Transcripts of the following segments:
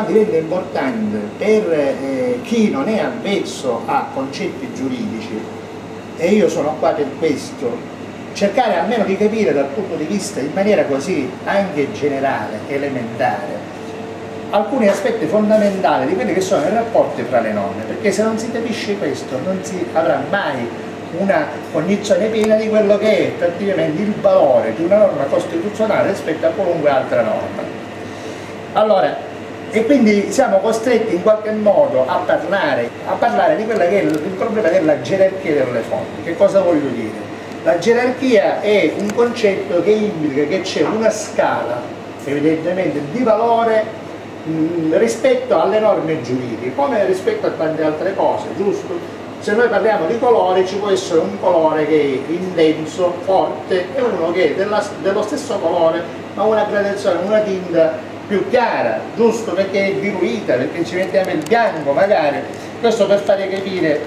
diventa importante per chi non è avvezzo a concetti giuridici, e io sono qua per questo, cercare almeno di capire dal punto di vista in maniera così anche generale, elementare, alcuni aspetti fondamentali di quelli che sono i rapporti fra le norme, perché se non si capisce questo non si avrà mai una cognizione piena di quello che è effettivamente il valore di una norma costituzionale rispetto a qualunque altra norma. Allora, e quindi siamo costretti in qualche modo a parlare di quello che è il problema della gerarchia delle fonti. Che cosa voglio dire? La gerarchia è un concetto che implica che c'è una scala, evidentemente, di valore rispetto alle norme giuridiche, come rispetto a tante altre cose, giusto? Se noi parliamo di colore, ci può essere un colore che è intenso, forte, e uno che è dello stesso colore, ma una gradazione, una tinta più chiara, giusto? Perché è diluita, perché ci mettiamo il bianco magari. Questo per fare capire,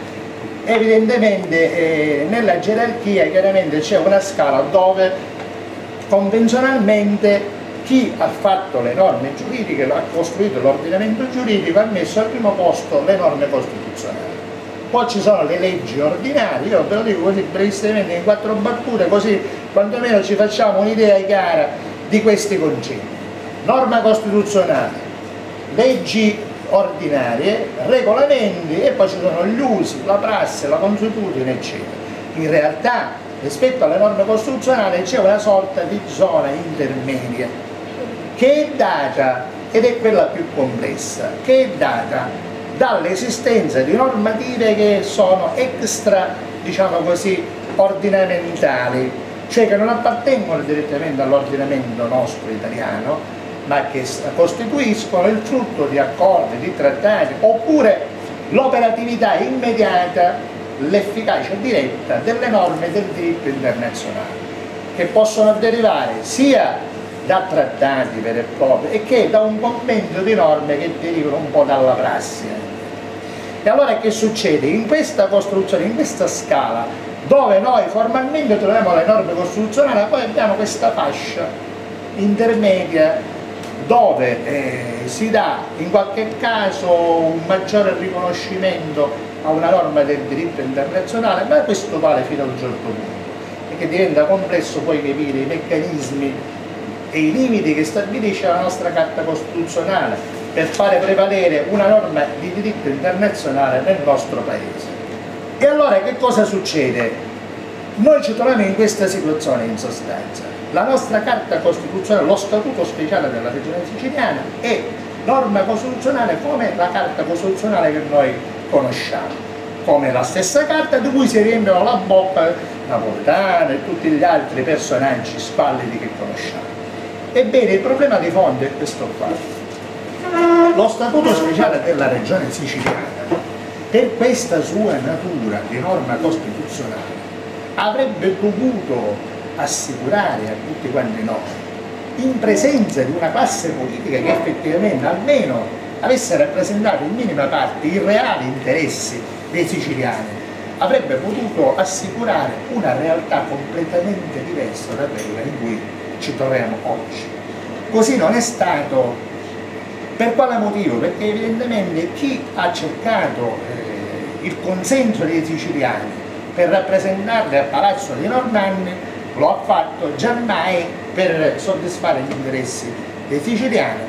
evidentemente nella gerarchia chiaramente c'è una scala dove convenzionalmente chi ha fatto le norme giuridiche, ha costruito l'ordinamento giuridico, ha messo al primo posto le norme costituzionali. Poi ci sono le leggi ordinarie, io ve lo dico così brevissimamente in 4 battute, così quantomeno ci facciamo un'idea chiara di questi concetti. Norma costituzionale, leggi ordinarie, regolamenti, e poi ci sono gli usi, la prassi, la consuetudine, eccetera. In realtà rispetto alle norme costituzionali c'è una sorta di zona intermedia che è data, ed è quella più complessa, che è data dall'esistenza di normative che sono extra, diciamo così, ordinamentali, cioè che non appartengono direttamente all'ordinamento nostro italiano, ma che costituiscono il frutto di accordi, di trattati, oppure l'operatività immediata, l'efficacia diretta delle norme del diritto internazionale, che possono derivare sia da trattati veri e propri e che da un compendio di norme che derivano un po' dalla prassi. E allora che succede? In questa costruzione, in questa scala, dove noi formalmente troviamo le norme costituzionali, poi abbiamo questa fascia intermedia dove si dà in qualche caso un maggiore riconoscimento a una norma del diritto internazionale, ma questo vale fino a un certo punto, perché diventa complesso poi capire i meccanismi e i limiti che stabilisce la nostra Carta Costituzionale per fare prevalere una norma di diritto internazionale nel nostro Paese. E allora che cosa succede? Noi ci troviamo in questa situazione in sostanza. La nostra Carta Costituzionale, lo Statuto speciale della Regione Siciliana, è norma costituzionale come la Carta Costituzionale che noi conosciamo, come la stessa Carta di cui si riempiono la bocca Napolitano e tutti gli altri personaggi squallidi che conosciamo. Ebbene, il problema di fondo è questo qua. Lo Statuto speciale della Regione Siciliana, per questa sua natura di norma costituzionale, avrebbe dovuto assicurare a tutti quanti noi, in presenza di una classe politica che effettivamente almeno avesse rappresentato in minima parte i reali interessi dei siciliani, avrebbe potuto assicurare una realtà completamente diversa da quella in cui ci troviamo oggi. Così non è stato. Per quale motivo? Perché evidentemente chi ha cercato il consenso dei siciliani per rappresentarli a Palazzo dei Normanni lo ha fatto giammai per soddisfare gli interessi dei siciliani,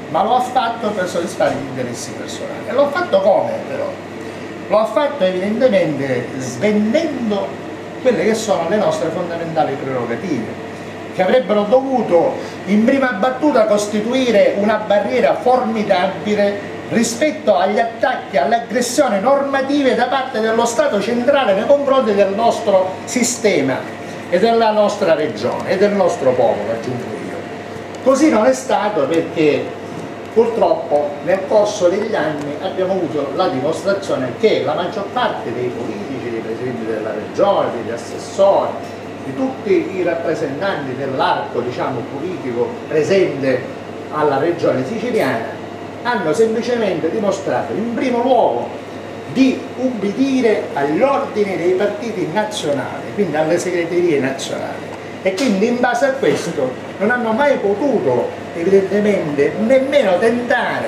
ma lo ha fatto per soddisfare gli interessi personali. E lo ha fatto come però? Lo ha fatto evidentemente svendendo quelle che sono le nostre fondamentali prerogative, che avrebbero dovuto in prima battuta costituire una barriera formidabile rispetto agli attacchi, alle aggressioni normative da parte dello Stato centrale nei confronti del nostro sistema e della nostra regione e del nostro popolo, aggiungo io. Così non è stato, perché purtroppo nel corso degli anni abbiamo avuto la dimostrazione che la maggior parte dei politici, dei presidenti della regione, degli assessori, di tutti i rappresentanti dell'arco, diciamo, politico presente alla regione siciliana, hanno semplicemente dimostrato in primo luogo di ubbidire agli ordini dei partiti nazionali, quindi alle segreterie nazionali, e quindi in base a questo non hanno mai potuto evidentemente nemmeno tentare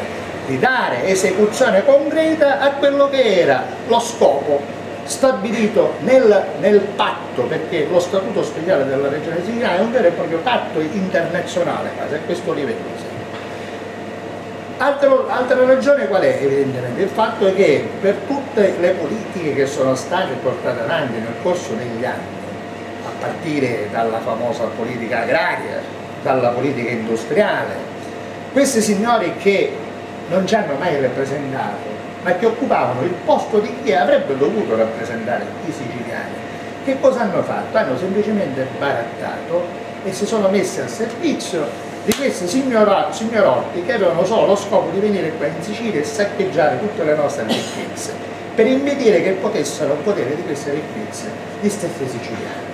di dare esecuzione concreta a quello che era lo scopo stabilito nel patto, perché lo statuto speciale della regione siciliana è un vero e proprio patto internazionale quasi a questo livello. Altra ragione qual è? Evidentemente il fatto è che per tutte le politiche che sono state portate avanti nel corso degli anni, a partire dalla famosa politica agraria, dalla politica industriale, questi signori che non ci hanno mai rappresentato, ma che occupavano il posto di chi avrebbe dovuto rappresentare i siciliani, che cosa hanno fatto? Hanno semplicemente barattato e si sono messi al servizio di questi signorotti che avevano solo lo scopo di venire qua in Sicilia e saccheggiare tutte le nostre ricchezze, per impedire che potessero godere di queste ricchezze gli stessi siciliani.